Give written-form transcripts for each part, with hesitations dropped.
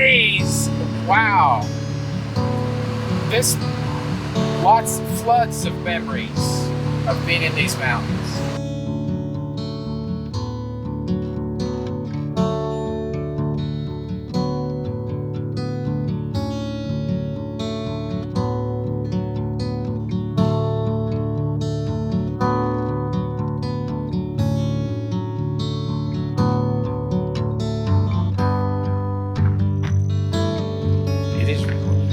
memories! Wow. This floods of memories of being in these mountains. It is recording.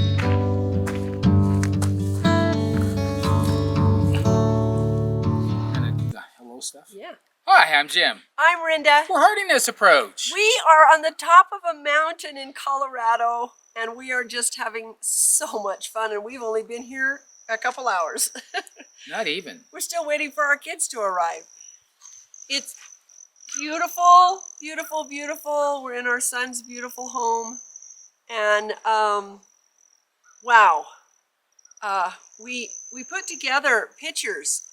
Gonna do the hello stuff? Yeah. Hi, I'm Jim. I'm Rhenda. We're hurting this approach. We are on the top of a mountain in Colorado, and we are just having so much fun, and we've only been here a couple hours. Not even. We're still waiting for our kids to arrive. It's beautiful, beautiful, beautiful. We're in our son's beautiful home, and wow. We put together pictures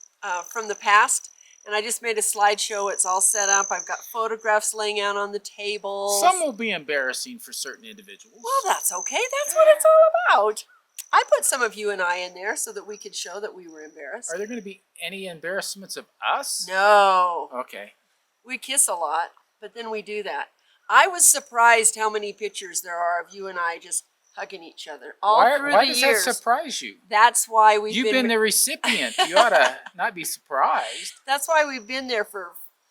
from the past, and I just made a slideshow. It's all set up. I've got photographs laying out on the table. Some will be embarrassing for certain individuals. Well, that's okay. That's what it's all about. I put some of you and I in there so that we could show that we were embarrassed. Are there going to be any embarrassments of us? No. Okay. We kiss a lot, but then we do that. I was surprised how many pictures there are of you and I just hugging each other all through the years. Why does that surprise you? That's why You've been the recipient. You ought to not be surprised. That's why we've been there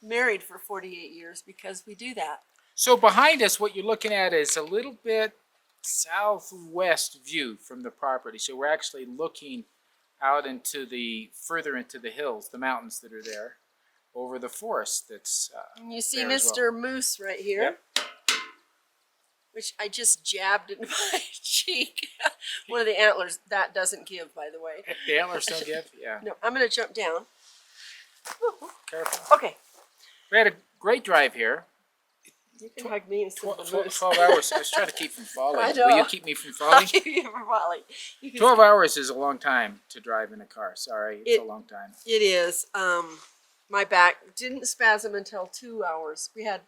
married for 48 years, because we do that. So behind us, what you're looking at is a little bit southwest view from the property. So we're actually looking out further into the hills, the mountains that are there, over the forest that's and you see there as Mr. well. Moose right here. Yep. Which I just jabbed into my cheek. One of the antlers. That doesn't give, by the way. The antlers don't give? Yeah. No, I'm going to jump down. Careful. Okay. We had a great drive here. You can hug me instead of the moose. 12 hours. I was trying to keep from falling. I know. Will you keep me from falling? I'll keep you from falling. 12 hours is a long time to drive in a car. Sorry, it's a long time. It is. My back didn't spasm until 2 hours. We had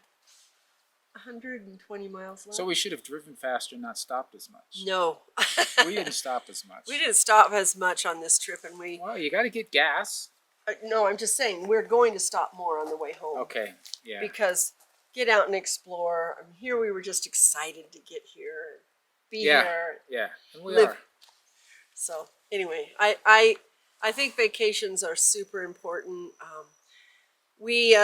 120 miles left. So we should have driven faster and not stopped as much. No. We didn't stop as much. We didn't stop as much on this trip, and we... Well, you got to get gas. No, I'm just saying, we're going to stop more on the way home. Okay, yeah. Because get out and explore. I mean, here we were just excited to get here, be here. Yeah, and we live. are. So anyway, I think vacations are super important. We,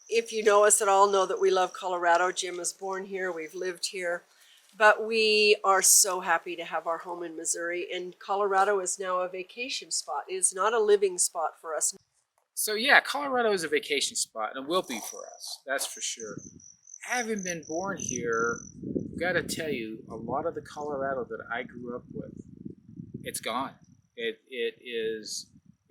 if you know us at all, know that we love Colorado. Jim was born here. We've lived here. But we are so happy to have our home in Missouri. And Colorado is now a vacation spot. It is not a living spot for us. So yeah, Colorado is a vacation spot, and it will be for us. That's for sure. Having been born here, I've got to tell you, a lot of the Colorado that I grew up with, it's gone.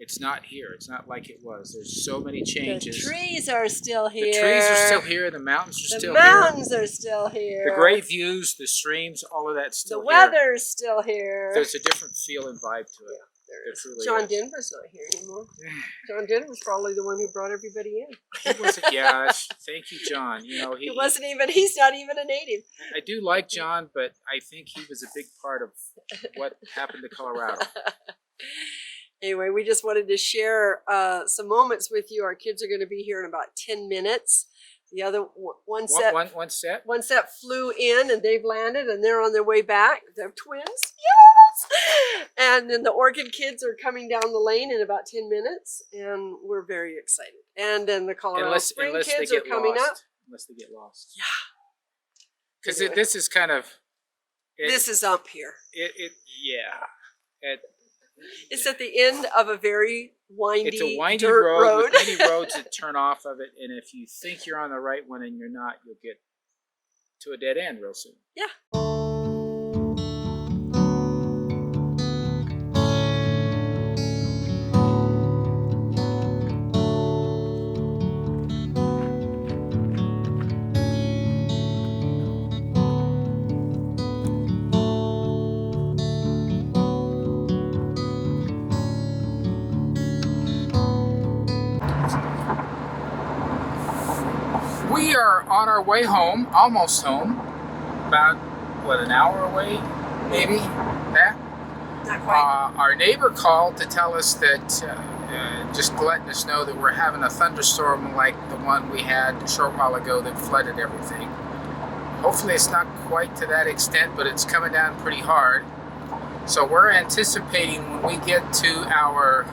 It's not here. It's not like it was. There's so many changes. The trees are still here. The trees are still here. The mountains are still here. The mountains are still here. The great views, the streams, all of that's still here. here. The weather's still here. There's a different feel and vibe to it. Yeah, there is. Really John is. Denver's not here anymore. John Denver's probably the one who brought everybody in. He wasn't, yeah, thank you, John. You know, he's not even a native. I do like John, but I think he was a big part of what happened to Colorado. Anyway, we just wanted to share some moments with you. Our kids are going to be here in about 10 minutes. The other one set flew in, and they've landed, and they're on their way back. They're twins. Yes! And then the Oregon kids are coming down the lane in about 10 minutes, and we're very excited. And then the Colorado Spring kids are coming up. Unless they get lost. Yeah. Because anyway, this is kind of... this is up here. Yeah. It's at the end of a very windy, it's a windy dirt road with many roads that turn off of it, and if you think you're on the right one and you're not, you'll get to a dead end real soon. Yeah. We are on our way home, almost home, about what, an hour away, maybe? That? Not quite. Our neighbor called to tell us that, just letting us know that we're having a thunderstorm like the one we had a short while ago that flooded everything. Hopefully it's not quite to that extent, but it's coming down pretty hard. So we're anticipating when we get to our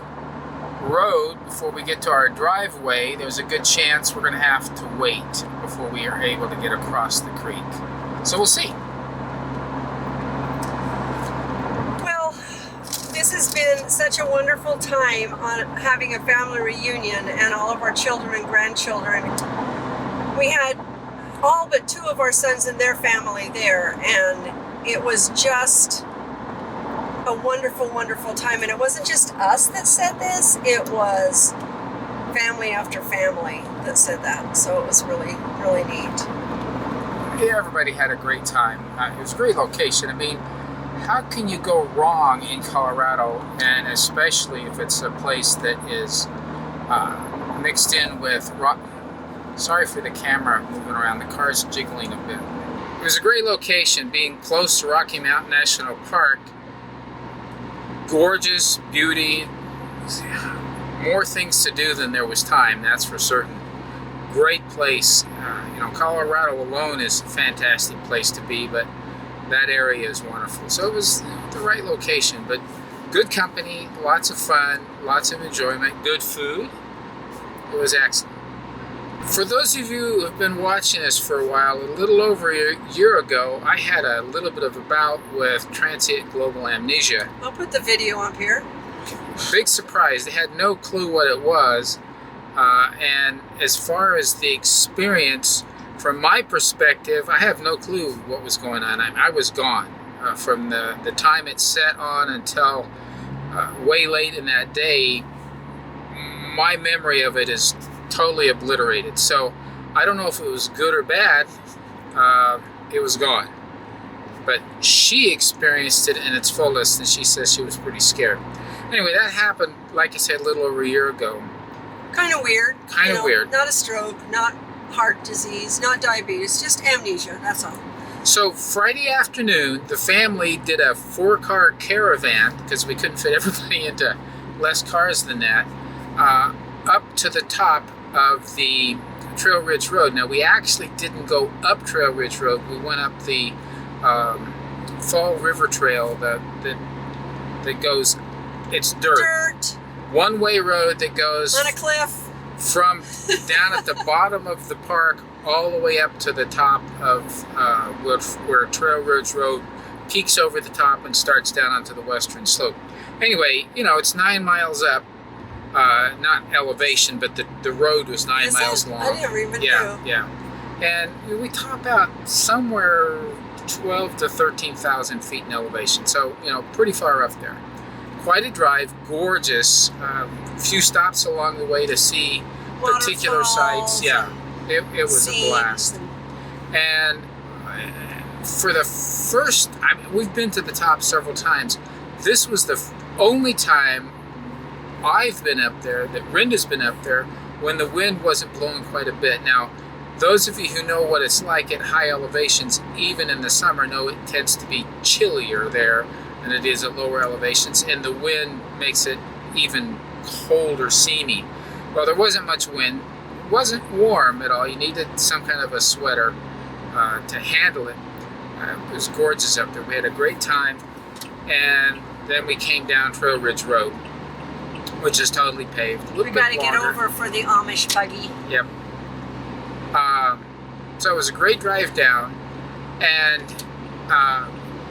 road, before we get to our driveway, there's a good chance we're going to have to wait before we are able to get across the creek. So we'll see. Well, this has been such a wonderful time on having a family reunion and all of our children and grandchildren. We had all but 2 of our sons and their family there, and it was just a wonderful, wonderful time. And it wasn't just us that said this, it was family after family that said that. So it was really, really neat. Yeah, everybody had a great time. It was a great location. I mean, how can you go wrong in Colorado, and especially if it's a place that is mixed in with rock. Sorry for the camera moving around. The car's jiggling a bit. It was a great location, being close to Rocky Mountain National Park. Gorgeous, beauty, more things to do than there was time, that's for certain. Great place. Colorado alone is a fantastic place to be, but that area is wonderful. So it was the right location, but good company, lots of fun, lots of enjoyment, good food. It was excellent. For those of you who have been watching us for a while, a little over a year ago, I had a little bit of a bout with transient global amnesia. I'll put the video up here. Big surprise. They had no clue what it was. And as far as the experience, from my perspective, I have no clue what was going on. I was gone from the time it set on until way late in that day. My memory of it is totally obliterated. So I don't know if it was good or bad. It was gone. But she experienced it in its fullest, and she says she was pretty scared. Anyway, that happened, like I said, a little over a year ago. Kind of weird. Kind of weird. Not a stroke, not heart disease, not diabetes, just amnesia, that's all. So Friday afternoon, the family did a 4-car caravan, because we couldn't fit everybody into less cars than that, up to the top of the Trail Ridge Road. Now, we actually didn't go up Trail Ridge Road. We went up the Fall River Trail that goes, it's dirt. One-way road that goes on a cliff from down at the bottom of the park all the way up to the top of where Trail Ridge Road peaks over the top and starts down onto the western slope. Anyway, it's 9 miles up. Not elevation, but the road was 9 miles long. I didn't even know. Yeah. And we top out somewhere 12 to 13,000 feet in elevation. So, pretty far up there. Quite a drive, gorgeous. Few stops along the way to see particular sites. Yeah, it was a blast. And for the first, we've been to the top several times. This was the only time I've been up there, that Rhenda's been up there, when the wind wasn't blowing quite a bit. Now, those of you who know what it's like at high elevations, even in the summer, know it tends to be chillier there than it is at lower elevations, and the wind makes it even colder, seamy. Well, there wasn't much wind. It wasn't warm at all. You needed some kind of a sweater to handle it. It was gorgeous up there. We had a great time, and then we came down Trail Ridge Road, which is totally paved. We got to get over for the Amish buggy. Yep. So it was a great drive down, and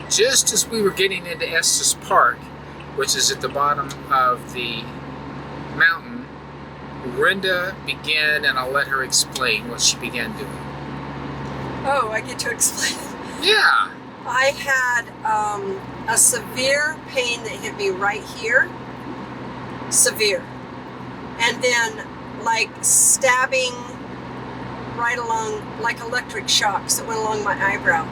just as we were getting into Estes Park, which is at the bottom of the mountain, Rhenda began, and I'll let her explain what she began doing. Oh, I get to explain. Yeah. I had a severe pain that hit me right here. Severe. And then like stabbing right along, like electric shocks that went along my eyebrow.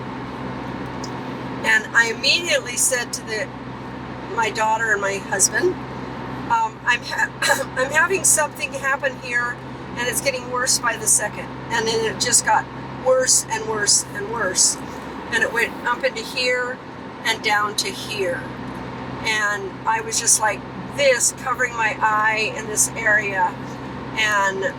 And I immediately said to my daughter and my husband, I'm having something happen here, and it's getting worse by the second. And then it just got worse and worse and worse. and it went up into here and down to here. And I was just like this, covering my eye in this area. And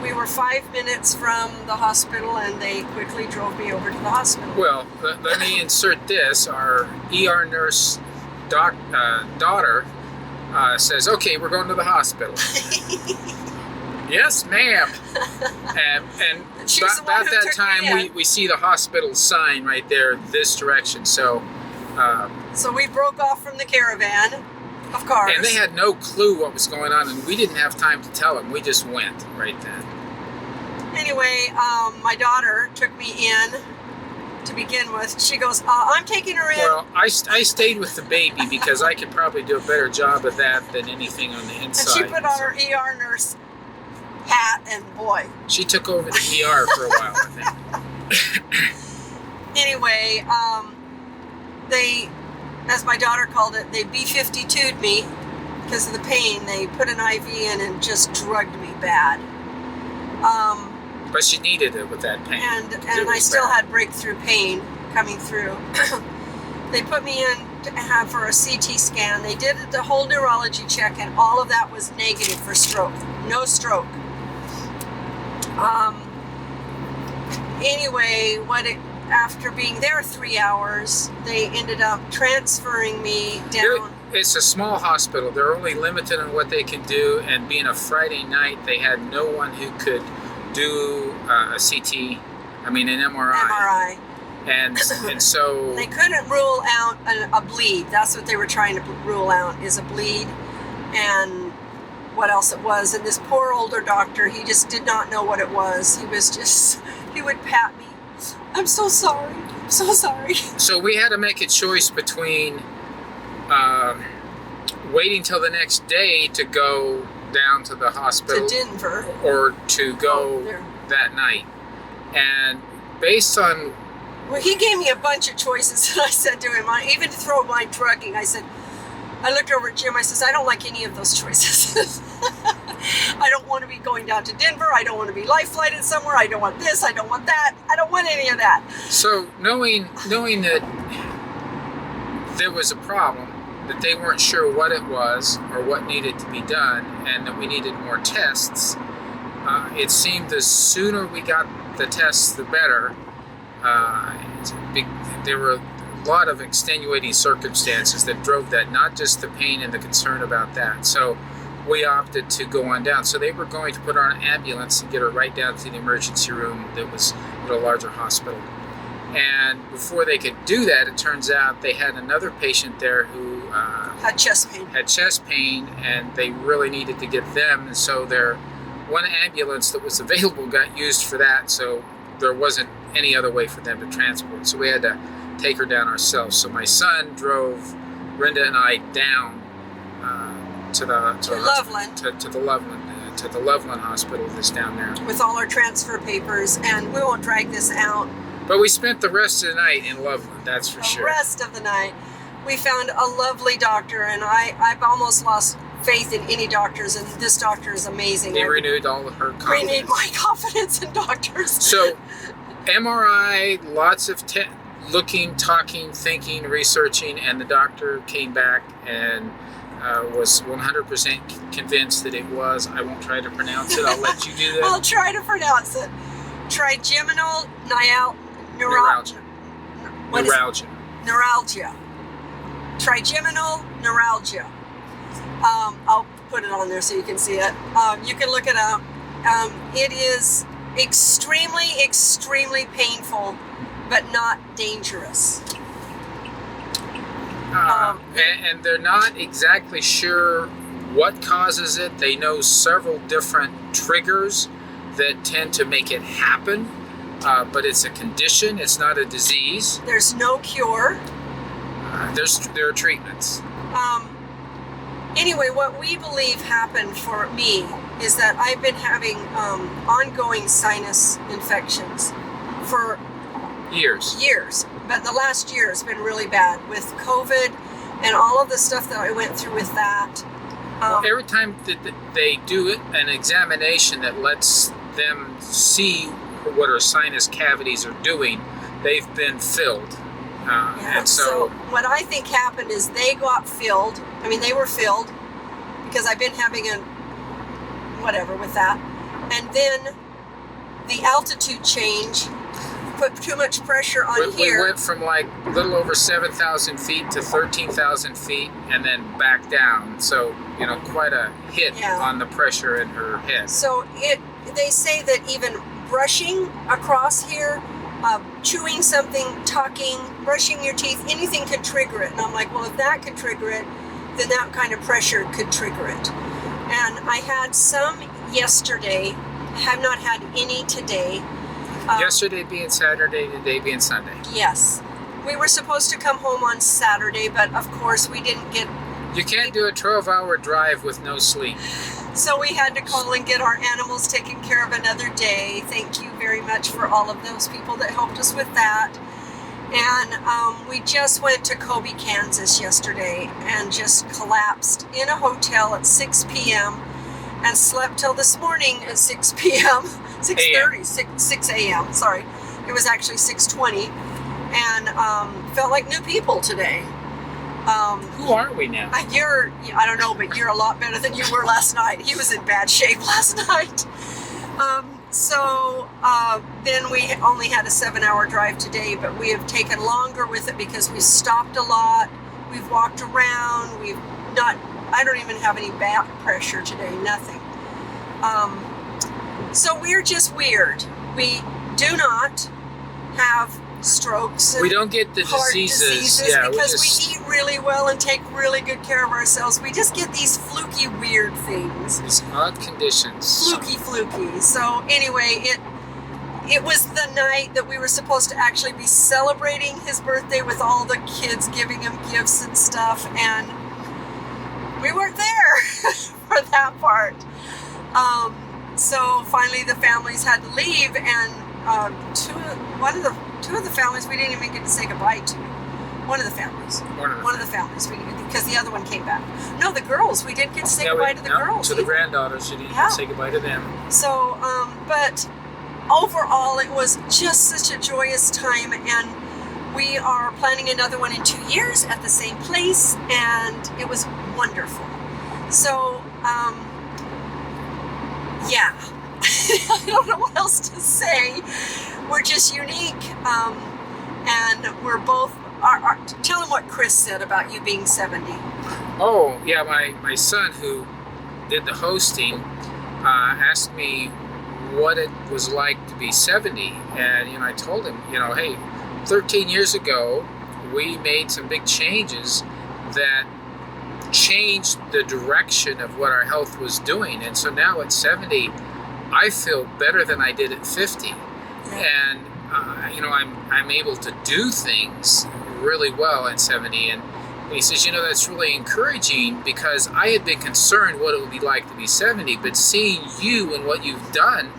we were 5 minutes from the hospital, and they quickly drove me over to the hospital. Well, let me insert this. Our ER nurse daughter says, okay, we're going to the hospital. Yes, ma'am. And about that time, we see the hospital sign right there this direction. So we broke off from the caravan of cars. And they had no clue what was going on, and we didn't have time to tell them. We just went right then. Anyway, my daughter took me in to begin with. She goes, I'm taking her in. Well, I stayed with the baby because I could probably do a better job of that than anything on the inside. And she put on her ER nurse hat, and boy. She took over the ER for a while, I think. Anyway, they, as my daughter called it, they B-52'd me because of the pain. They put an IV in and just drugged me bad. But she needed it with that pain. And I still had breakthrough pain coming through. They put me in for a CT scan. They did the whole neurology check, and all of that was negative for stroke. No stroke. Anyway, after being there 3 hours, they ended up transferring me down. It's a small hospital. They're only limited on what they can do, and being a Friday night, they had no one who could do a CT, an MRI. And so they couldn't rule out a bleed. That's what they were trying to rule out, is a bleed, and what else it was. And this poor older doctor, he just did not know what it was. He would pat me. I'm so sorry. I'm so sorry. So we had to make a choice between waiting till the next day to go down to the hospital to Denver, or to go that night. And based on, well, he gave me a bunch of choices, and I said to him, even to throw my drugging, I looked over at Jim, I says, I don't like any of those choices. I don't want to be going down to Denver. I don't want to be life flighted somewhere. I don't want this. I don't want that. I don't want any of that. So knowing that there was a problem, that they weren't sure what it was or what needed to be done, and that we needed more tests, it seemed the sooner we got the tests, the better. There were a lot of extenuating circumstances that drove that, not just the pain and the concern about that. So we opted to go on down. So they were going to put on an ambulance and get her right down to the emergency room that was at a larger hospital. And before they could do that, it turns out they had another patient there who had chest pain, and they really needed to get them. And so their one ambulance that was available got used for that, so there wasn't any other way for them to transport. So we had to take her down ourselves. So my son drove Rhenda and I down to the Loveland Hospital that's down there, with all our transfer papers, and we won't drag this out. But we spent the rest of the night in Loveland, that's for sure. The rest of the night. We found a lovely doctor, and I've almost lost faith in any doctors, and this doctor is amazing. They renewed all of her confidence. Renewed my confidence in doctors. So, MRI, lots of looking, talking, thinking, researching, and the doctor came back and was 100% convinced that it was, I won't try to pronounce it, I'll let you do that. I'll try to pronounce it. Trigeminal neuralgia. Neuralgia. Trigeminal neuralgia. I'll put it on there so you can see it. You can look it up. It is extremely, extremely painful, but not dangerous. And they're not exactly sure what causes it. They know several different triggers that tend to make it happen, but it's a condition, it's not a disease. There's no cure. There are treatments. Anyway, what we believe happened for me is that I've been having ongoing sinus infections for years. But the last year has been really bad with COVID and all of the stuff that I went through with that. Well, every time that they do an examination that lets them see what our sinus cavities are doing, they've been filled. Yeah, And so what I think happened is they got filled. I mean, they were filled because I've been having a whatever with that. And then the altitude change put too much pressure on here. We went from like a little over 7,000 feet to 13,000 feet and then back down. So, you know, quite a hit on the pressure in her head. So they say that even brushing across here, chewing something, talking, brushing your teeth, anything could trigger it. And I'm like, well, if that could trigger it, then that kind of pressure could trigger it. And I had some yesterday, have not had any today. Yesterday being Saturday, today being Sunday. Yes. We were supposed to come home on Saturday, but of course we didn't get... You can't do a 12-hour drive with no sleep. So we had to call and get our animals taken care of another day. Thank you very much for all of those people that helped us with that. And we just went to Kobe, Kansas yesterday and just collapsed in a hotel at 6 p.m. and slept till this morning at 6 p.m. 6:30, 6 a.m. Sorry. It was actually 6:20 and felt like new people today. Who are we now? I don't know, but you're a lot better than you were last night. He was in bad shape last night. Then we only had a 7-hour drive today, but we have taken longer with it because we stopped a lot. We've walked around. I don't even have any back pressure today, nothing. So we're just weird. We do not have strokes and we don't get the heart diseases because we eat really well and take really good care of ourselves. We just get these fluky weird things. These odd conditions. Fluky. So anyway, it was the night that we were supposed to actually be celebrating his birthday with all the kids, giving him gifts and stuff, and we weren't there for that part. So finally the families had to leave, and two of the families we didn't even get to say goodbye to. One of the families we didn't, because the other one came back. No, the girls, we didn't get to say goodbye to the girls. To the granddaughters, you didn't say goodbye to them. So, but overall it was just such a joyous time, and we are planning another one in 2 years at the same place, and it was wonderful. So, yeah. I don't know what else to say. We're just unique, and we're both... tell them what Chris said about you being 70. Oh, yeah, my son who did the hosting asked me what it was like to be 70, and I told him, hey, 13 years ago we made some big changes that changed the direction of what our health was doing, and so now at 70 I feel better than I did at 50. And I'm able to do things really well at 70. And he says, that's really encouraging, because I had been concerned what it would be like to be 70, but seeing you and what you've done,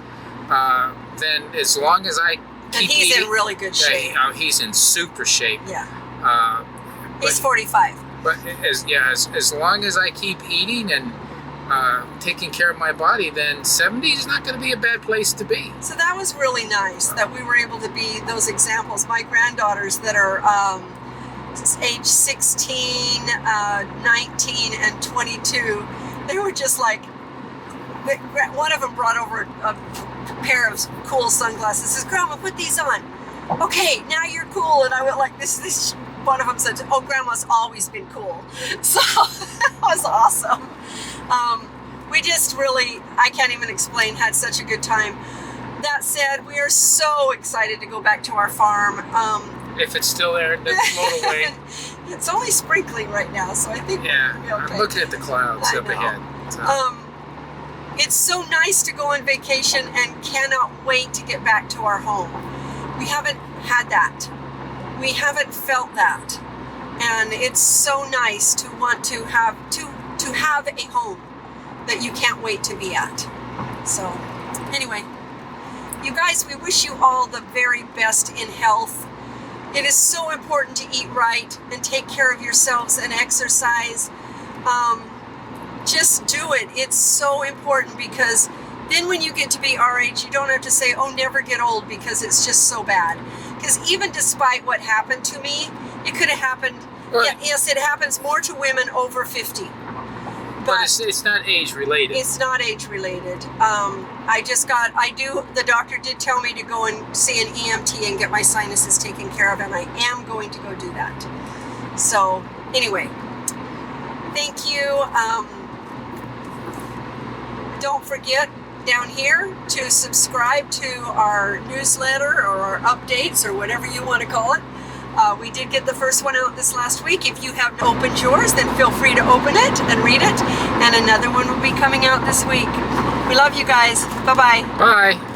then as long as I keep he's eating, in really good shape. He's in super shape. Yeah. He's 45. But as long as I keep eating and taking care of my body, then 70 is not going to be a bad place to be. So that was really nice that we were able to be those examples. My granddaughters that are age 16, 19, and 22, they were just like, one of them brought over a pair of cool sunglasses. Says, Grandma, put these on. Okay, now you're cool. And I went like this. One of them said, oh, Grandma's always been cool. So that was awesome. We just really, I can't even explain, had such a good time. That said, we are so excited to go back to our farm. If it's still there, it doesn't float away. It's only sprinkling right now, so I think we'll be okay. I'm looking at the clouds up ahead. So. It's so nice to go on vacation and cannot wait to get back to our home. We haven't had that. We haven't felt that. And it's so nice to want to have a home that you can't wait to be at. So anyway, you guys, we wish you all the very best in health. It is so important to eat right and take care of yourselves and exercise. Just do it. It's so important, because then when you get to be our age, you don't have to say, oh, never get old, because it's just so bad. Because even despite what happened to me, it could have happened. Right. Yes, it happens more to women over 50. But it's not age related. It's not age related. The doctor did tell me to go and see an EMT and get my sinuses taken care of, and I am going to go do that. So anyway, thank you. Don't forget down here to subscribe to our newsletter or our updates or whatever you want to call it. We did get the first one out this last week. If you haven't opened yours, then feel free to open it and read it. And another one will be coming out this week. We love you guys. Bye-bye. Bye.